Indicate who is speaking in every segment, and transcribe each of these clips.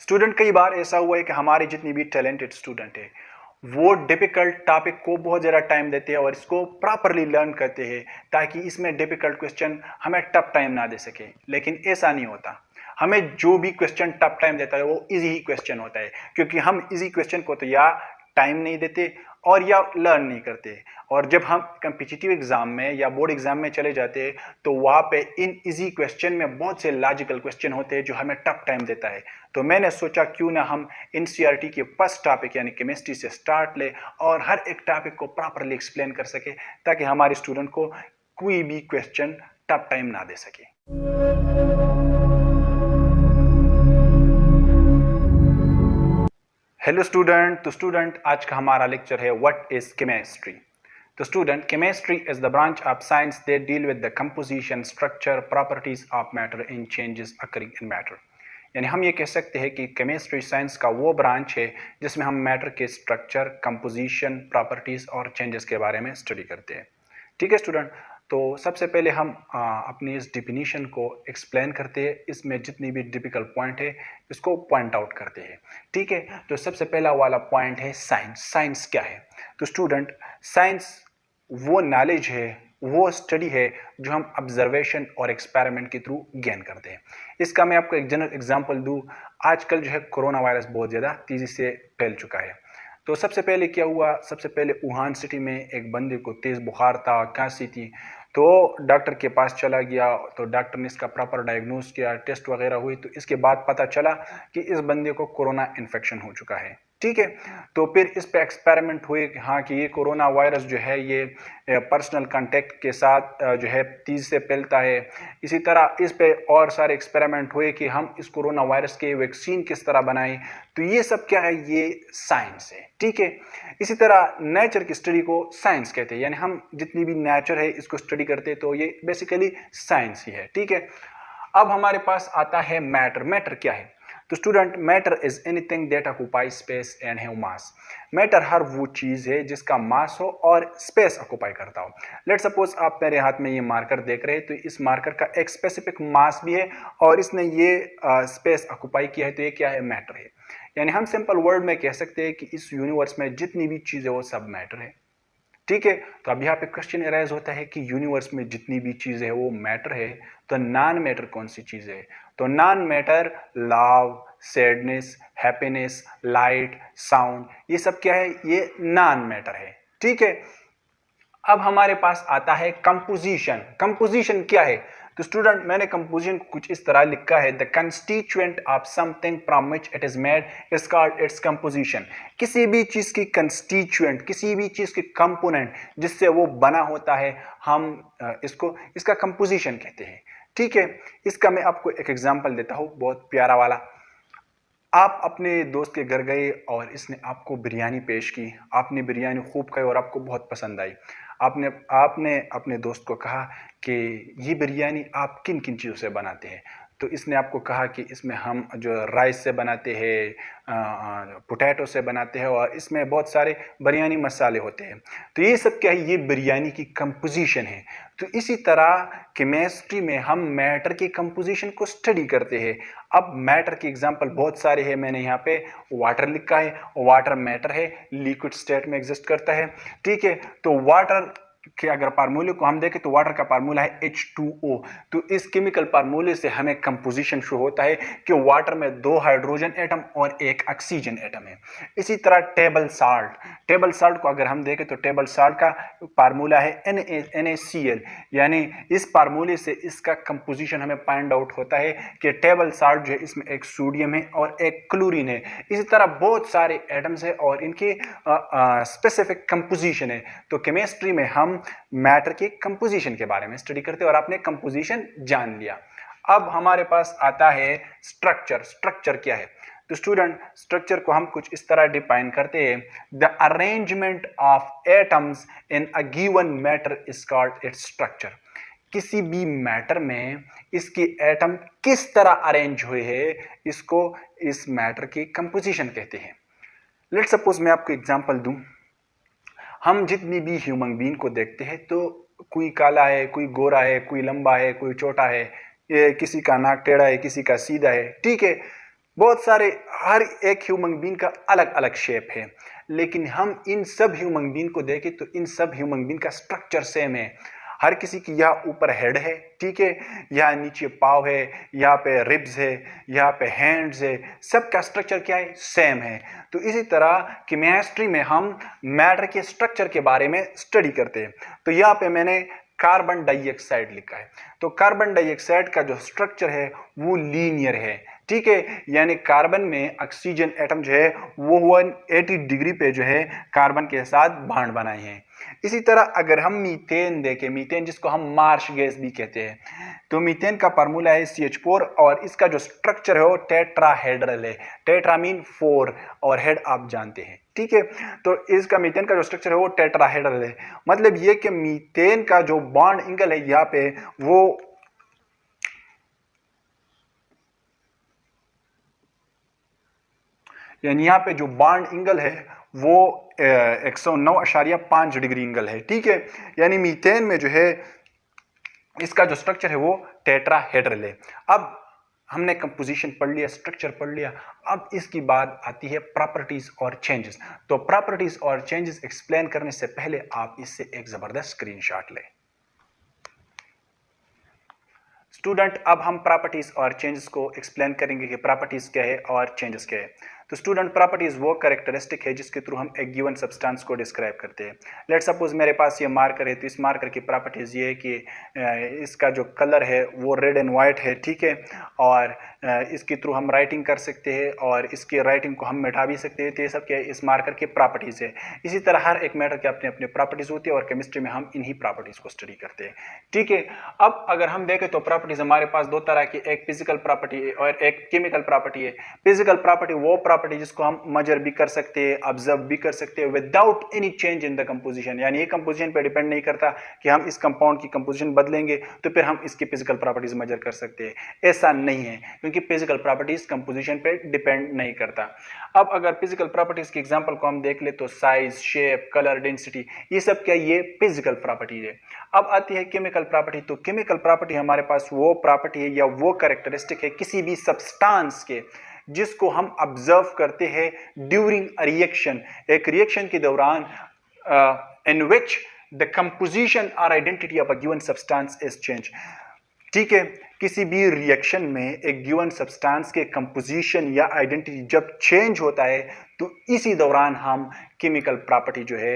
Speaker 1: Student कई बार ऐसा हुआ है कि हमारे जितनी भी टैलेंटेड स्टूडेंट है वो डिफिकल्ट टॉपिक को बहुत ज़्यादा टाइम देते हैं और इसको प्रॉपरली लर्न करते हैं ताकि इसमें डिफिकल्ट क्वेश्चन हमें टफ टाइम ना दे सके। लेकिन ऐसा नहीं होता। हमें जो भी क्वेश्चन टफ टाइम देता है वो इजी ही क्वेश्चन होता है, क्योंकि हम इजी क्वेश्चन को तो या टाइम नहीं देते और या लर्न नहीं करते। और जब हम कम्पिटिटिव एग्जाम में या बोर्ड एग्जाम में चले जाते हैं तो वहाँ पे इन इजी क्वेश्चन में बहुत से लॉजिकल क्वेश्चन होते हैं जो हमें टफ टाइम देता है। तो मैंने सोचा क्यों ना हम एनसीईआरटी के फर्स्ट टॉपिक यानी केमिस्ट्री से स्टार्ट ले और हर एक टॉपिक को प्रॉपरली एक्सप्लेन कर सके ताकि हमारे स्टूडेंट को कोई भी क्वेश्चन टफ टाइम ना दे सके। Hello student. तो स्टूडेंट आज का हमारा लेक्चर है व्हाट इज केमिस्ट्री। तो student chemistry is the branch of science that deal with the composition, structure, properties of matter in changes occurring in matter. यानी हम ये कह सकते हैं कि केमिस्ट्री साइंस का वो ब्रांच है जिसमें हम मैटर के स्ट्रक्चर, कंपोजिशन, प्रॉपर्टीज और चेंजेस के बारे में स्टडी करते हैं। ठीक है स्टूडेंट। तो सबसे पहले हम अपनी इस डिफिनीशन को एक्सप्लेन करते हैं। इसमें जितनी भी डिफिकल्ट पॉइंट है इसको पॉइंट आउट करते हैं। ठीक है। तो सबसे पहला वाला पॉइंट है साइंस। साइंस क्या है? तो स्टूडेंट साइंस वो नॉलेज है, वो स्टडी है जो हम ऑब्जर्वेशन और एक्सपेरिमेंट के थ्रू गेन करते हैं। इसका मैं आपको एक जनरल एग्जांपल दूं। आजकल जो है कोरोना वायरस बहुत ज़्यादा तेज़ी से फैल चुका है। तो सबसे पहले क्या हुआ? सबसे पहले वुहान सिटी में एक बंदे को तेज़ बुखार था, खांसी थी, तो डॉक्टर के पास चला गया। तो डॉक्टर ने इसका प्रॉपर डायग्नोज किया, टेस्ट वगैरह हुई, तो इसके बाद पता चला कि इस बंदे को कोरोना इन्फेक्शन हो चुका है। ठीक है। तो फिर इस पे एक्सपेरिमेंट हुए कि हाँ कि ये कोरोना वायरस जो है ये पर्सनल कांटेक्ट के साथ जो है तेज़ी से फैलता है। इसी तरह इस पे और सारे एक्सपेरिमेंट हुए कि हम इस कोरोना वायरस के वैक्सीन किस तरह बनाएं। तो ये सब क्या है? ये साइंस है। ठीक है। इसी तरह नेचर की स्टडी को साइंस कहते हैं, यानी हम जितनी भी नेचर है इसको स्टडी करते हैं तो ये बेसिकली साइंस ही है। ठीक है। अब हमारे पास आता है मैटर। मैटर क्या है? तो student matter is anything that occupy space and have mass. Matter हर वो चीज है जिसका मास हो और स्पेस ऑक्युपाई करता हो। लेट सपोज आप मेरे हाथ में ये मार्कर देख रहे हैं, तो इस मार्कर का एक स्पेसिफिक मास भी है और इसने ये स्पेस ऑक्युपाई किया है, तो ये क्या है? मैटर है। यानी हम सिंपल वर्ड में कह सकते हैं कि इस यूनिवर्स में जितनी भी चीजें वो सब मैटर है। ठीक है। तो अब यहाँ पे क्वेश्चन अराइज होता है कि यूनिवर्स में जितनी भी चीजें है वो मैटर है, तो नॉन मैटर कौन सी चीज है? तो non matter love, sadness, happiness, light, sound, ये सब क्या है? ये नॉन मैटर है। ठीक है। अब हमारे पास आता है कंपोजिशन। कंपोजिशन क्या है? तो स्टूडेंट मैंने कंपोजिशन कुछ इस तरह लिखा है, the constituent of something from which it is made is called its composition. किसी भी चीज की कंस्टिट्यूएंट, किसी भी चीज की कंपोनेंट जिससे वो बना होता है, हम इसका कंपोजिशन कहते हैं। ठीक है। इसका मैं आपको एक एग्जांपल देता हूँ, बहुत प्यारा वाला। आप अपने दोस्त के घर गए और इसने आपको बिरयानी पेश की। आपने बिरयानी खूब खाई और आपको बहुत पसंद आई। आपने आपने अपने दोस्त को कहा कि ये बिरयानी आप किन किन चीज़ों से बनाते हैं? तो इसने आपको कहा कि इसमें हम जो राइस से बनाते हैं, पोटैटो से बनाते हैं और इसमें बहुत सारे बिरयानी मसाले होते हैं। तो ये सब क्या है? ये बिरयानी की कंपोजिशन है। तो इसी तरह केमिस्ट्री में हम मैटर की कंपोजिशन को स्टडी करते हैं। अब मैटर की एग्जांपल बहुत सारे हैं। मैंने यहाँ पे वाटर लिखा है। वाटर मैटर है, लिक्विड स्टेट में एग्जिस्ट करता है। ठीक है। तो वाटर के अगर फार्मूले को हम देखें तो वाटर का फार्मूला है H2O। तो इस केमिकल फार्मूले से हमें कंपोजिशन शो होता है कि वाटर में 2 हाइड्रोजन एटम और 1 ऑक्सीजन एटम है। इसी तरह टेबल साल्ट। टेबल साल्ट को अगर हम देखें तो टेबल साल्ट का फार्मूला है NaCl। यानी इस फार्मूले से इसका कंपोजिशन हमें फाइंड आउट होता है कि टेबल साल्ट जो है इसमें एक सोडियम है और एक क्लोरीन है। इसी तरह बहुत सारे एटम्स है और इनकी स्पेसिफिक कंपोजिशन है। तो केमिस्ट्री में हम मैटर के कंपोजिशन के बारे में स्टडी करते हैं और आपने कंपोजिशन जान लिया। अब हमारे पास आता है स्ट्रक्चर। स्ट्रक्चर क्या है? तो स्टूडेंट स्ट्रक्चर को हम कुछ इस तरह डिफाइन करते हैं, the arrangement of atoms in a given matter is called its structure. किसी भी मैटर में इसके एटम किस तरह अरेंज हुए हैं, इसको इस मैटर की कंपोजिशन कहते हैं। लेट सपोज मैं आपको एग्जांपल दूं। हम जितनी भी ह्यूमन बीइंग को देखते हैं तो कोई काला है, कोई गोरा है, कोई लंबा है, कोई छोटा है, किसी का नाक टेढ़ा है, किसी का सीधा है। ठीक है। बहुत सारे, हर एक ह्यूमन बीइंग का अलग अलग शेप है, लेकिन हम इन सब ह्यूमन बीइंग को देखें तो इन सब ह्यूमन बीइंग का स्ट्रक्चर सेम है। हर किसी की यहाँ ऊपर हेड है, ठीक है, यहाँ नीचे पाव है, यहाँ पे रिब्स है, यहाँ पे हैंड्स है, सबका स्ट्रक्चर क्या है, सेम है। तो इसी तरह केमिस्ट्री में हम मैटर के स्ट्रक्चर के बारे में स्टडी करते हैं। तो यहाँ पे मैंने कार्बन डाइऑक्साइड लिखा है। तो कार्बन डाइऑक्साइड का जो स्ट्रक्चर है वो लीनियर है, ठीक है, यानी कार्बन में ऑक्सीजन एटम जो है वो 180 डिग्री पे जो है कार्बन के साथ बॉन्ड बनाए हैं। इसी तरह अगर हम मीथेन देखें, मीथेन जिसको हम मार्श गैस भी कहते हैं, तो मीथेन का फार्मूला है CH4 और इसका जो स्ट्रक्चर है वो टेट्राहेड्रल है। टेट्रा मीन 4 और हेड आप जानते हैं, ठीक है। तो इसका मीथेन का जो स्ट्रक्चर है वो टेट्राहेड्रल है। मतलब ये कि मीथेन का जो बॉन्ड एंगल है यहाँ पे वो यानी यहाँ पे जो बॉन्ड एंगल है वो 109.5 डिग्री एंगल है, ठीक है। यानी मीथेन में जो है इसका जो स्ट्रक्चर है वो टेट्राहेड्रल है। अब हमने कंपोजिशन पढ़ लिया, स्ट्रक्चर पढ़ लिया, अब इसकी बात आती है प्रॉपर्टीज और चेंजेस। तो प्रॉपर्टीज और चेंजेस एक्सप्लेन करने से पहले आप इससे एक जबरदस्त स्क्रीनशॉट लें। स्टूडेंट, अब हम प्रॉपर्टीज और चेंजेस को एक्सप्लेन करेंगे कि प्रॉपर्टीज क्या है और चेंजेस क्या है। तो स्टूडेंट, प्रॉपर्टीज वो कैरेक्टरिस्टिक है जिसके थ्रू हम एक गिवन सब्सटेंस को डिस्क्राइब करते हैं। लेट सपोज मेरे पास ये मार्कर है, तो इस मार्कर की प्रॉपर्टीज ये है कि इसका जो कलर है वो रेड एंड वाइट है, ठीक है, और इसके थ्रू हम राइटिंग कर सकते हैं और इसकी राइटिंग को हम मिटा भी सकते हैं। तो ये सब क्या है, इस मार्कर की प्रॉपर्टीज है। इसी तरह हर एक मैटर के अपने अपने प्रॉपर्टीज होती है और केमिस्ट्री में हम इन्हीं प्रॉपर्टीज को स्टडी करते हैं, ठीक है। अब अगर हम देखें तो प्रॉपर्टीज हमारे पास दो तरह की, एक फिजिकल प्रॉपर्टी है और एक केमिकल प्रॉपर्टी है। फिजिकल प्रॉपर्टी वो प्रॉपर्टी जिसको हम मेजर भी कर सकते हैं, ऑब्जर्व भी कर सकते हैं without any change in the composition, यानी ये कंपोजिशन पे डिपेंड नहीं करता कि हम इस कंपाउंड की कंपोजिशन बदलेंगे तो फिर हम इसकी फिजिकल प्रॉपर्टीज मेजर कर सकते हैं। ऐसा नहीं है, क्योंकि फिजिकल प्रॉपर्टीज कंपोजिशन पे डिपेंड नहीं करता। अब अगर फिजिकल प्रॉपर्टीज के एग्जांपल को हम देख ले तो साइज, शेप, कलर, डेंसिटी, ये सब क्या, ये फिजिकल प्रॉपर्टी है। अब आती है केमिकल प्रॉपर्टी। तो केमिकल प्रॉपर्टी हमारे पास वो प्रॉपर्टी है या वो कैरेक्टरिस्टिक है किसी भी सब्सटेंस के जिसको हम ऑब्जर्व करते हैं ड्यूरिंग अ रिएक्शन, एक रिएक्शन के दौरान, इन विच द कंपोजिशन और identity of a given substance is change, ठीक है। किसी भी रिएक्शन में एक गिवन सब्सटेंस के कंपोजिशन या आइडेंटिटी जब चेंज होता है तो इसी दौरान हम केमिकल प्रॉपर्टी जो है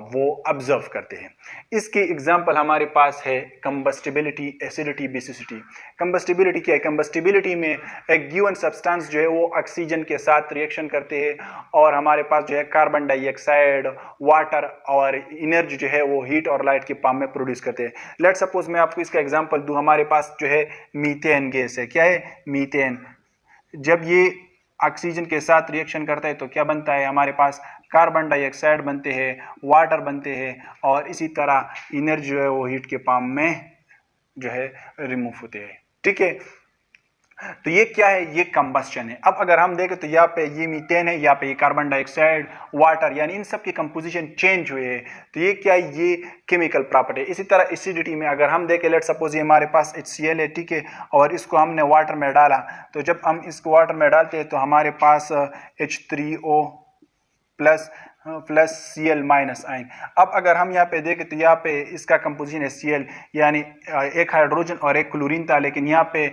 Speaker 1: वो ऑब्जर्व करते हैं। इसकी एग्जांपल हमारे पास है कंबस्टिबिलिटी, एसिडिटी, बेसिसिटी। कंबस्टिबिलिटी क्या है, कंबस्टिबिलिटी में एक गिवन सब्सटेंस जो है वो ऑक्सीजन के साथ रिएक्शन करते हैं और हमारे पास जो है कार्बन डाइऑक्साइड, वाटर और एनर्जी जो है वो हीट और लाइट के फॉर्म में प्रोड्यूस करते हैं। लेट सपोज मैं आपको इसका एग्जांपल दूं, हमारे पास जो है मीथेन गैस है। क्या है, मीथेन। जब ये ऑक्सीजन के साथ रिएक्शन करता है तो क्या बनता है, हमारे पास कार्बन डाइऑक्साइड बनते हैं, वाटर बनते हैं और इसी तरह एनर्जी जो है वो हीट के फॉर्म में जो है रिमूव होते हैं, ठीक है। तो ये क्या है, ये कंबस्शन है। अब अगर हम देखें तो यहाँ पे ये मीथेन है, यहाँ पे ये कार्बन डाइऑक्साइड, वाटर, यानी इन सब की कंपोजिशन चेंज हुए है। तो ये क्या है, ये केमिकल प्रॉपर्टी है। इसी तरह एसिडिटी में अगर हम देखें, लेट सपोज ये हमारे पास HCl है, ठीक है, और इसको हमने वाटर में डाला, तो जब हम इसको वाटर में डालते हैं तो हमारे पास H3O plus Cl minus ion. अब अगर हम यहाँ पे देखें तो यहाँ पे इसका कंपोजिशन है Cl, यानी एक हाइड्रोजन और एक क्लोरीन था, लेकिन यहाँ पे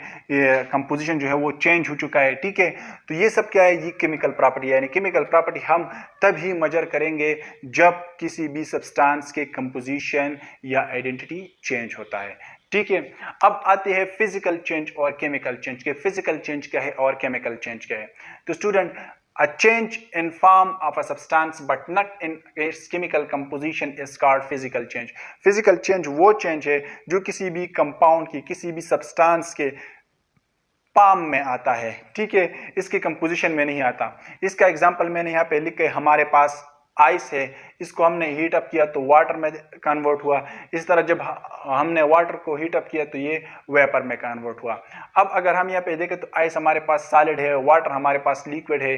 Speaker 1: कंपोजिशन जो है वो चेंज हो चुका है, ठीक है। तो ये सब क्या है, ये केमिकल प्रॉपर्टी है। यानी केमिकल प्रॉपर्टी हम तभी मेजर करेंगे जब किसी भी सब्सटेंस के कंपोजिशन या आइडेंटिटी चेंज होता है, ठीक है। अब आते हैं फिजिकल चेंज और केमिकल चेंज के। फिजिकल चेंज क्या है और केमिकल चेंज क्या है। तो student, a change in form of a substance but not in its chemical composition is called physical change. Physical change वो change है जो किसी भी कंपाउंड की, किसी भी सब्सटेंस के फॉर्म में आता है, ठीक है, इसके कंपोजिशन में नहीं आता। इसका एग्जांपल मैंने यहाँ पे लिखा है, हमारे पास आइस है, इसको हमने हीट अप किया तो वाटर में कन्वर्ट हुआ। इस तरह जब हमने वाटर को हीट अप किया तो ये वेपर में कन्वर्ट हुआ। अब अगर हम यहाँ पे देखें तो आइस हमारे पास सॉलिड है, वाटर हमारे पास लिक्विड है,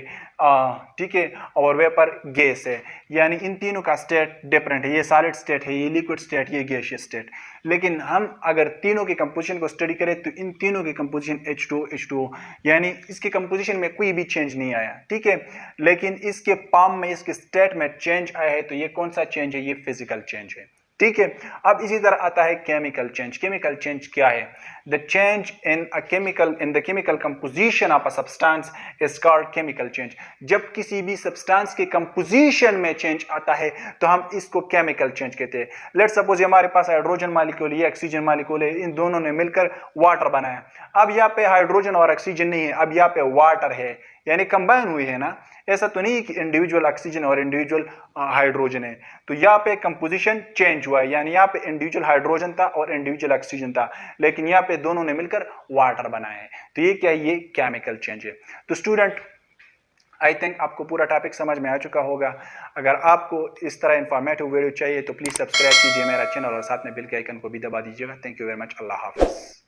Speaker 1: ठीक है, और वेपर गैस है। यानी इन तीनों का स्टेट डिफरेंट है, ये सॉलिड स्टेट है, ये लिक्विड स्टेट, ये गैसियस स्टेट। लेकिन हम अगर तीनों के कंपोजिशन को स्टडी करें तो इन तीनों के कंपोजिशन H2O यानी इसके कंपोजिशन में कोई भी चेंज नहीं आया, ठीक है। लेकिन इसके फॉर्म में, इसके स्टेट में चेंज आया है, तो ये कौन सा चेंज है? ये फिजिकल चेंज है, ठीक है। अब इसी तरह आता है केमिकल चेंज। केमिकल चेंज क्या है? The change in the chemical composition of a substance is called chemical change. जब किसी भी सब्सटेंस के कंपोजिशन में चेंज आता है तो हम इसको केमिकल चेंज कहते हैं। लेट सपोज हमारे पास हाइड्रोजन मॉलिक्यूल या ऑक्सीजन मॉलिक्यूल है, इन दोनों ने मिलकर वाटर बनाया। अब यहाँ पे हाइड्रोजन और ऑक्सीजन नहीं है, अब यहाँ पे वाटर है, यानी कंबाइन हुई है ना। ऐसा तो नहीं कि इंडिविजुअल ऑक्सीजन और इंडिविजुअल हाइड्रोजन है। तो यहाँ पे कंपोजिशन चेंज हुआ है, यानी यहाँ पे इंडिविजुअल हाइड्रोजन था और इंडिविजुअल ऑक्सीजन था, लेकिन यहाँ पे दोनों ने मिलकर वाटर बनाया है। तो ये क्या है? ये केमिकल चेंज है। तो स्टूडेंट, आई थिंक आपको पूरा टॉपिक समझ में आ चुका होगा। अगर आपको इस तरह इंफॉर्मेटिव वीडियो चाहिए तो प्लीज सब्सक्राइब कीजिए मेरा चैनल और साथ में बेल के आइकन को भी दबा दीजिएगा। Thank you very much. Allah Hafiz.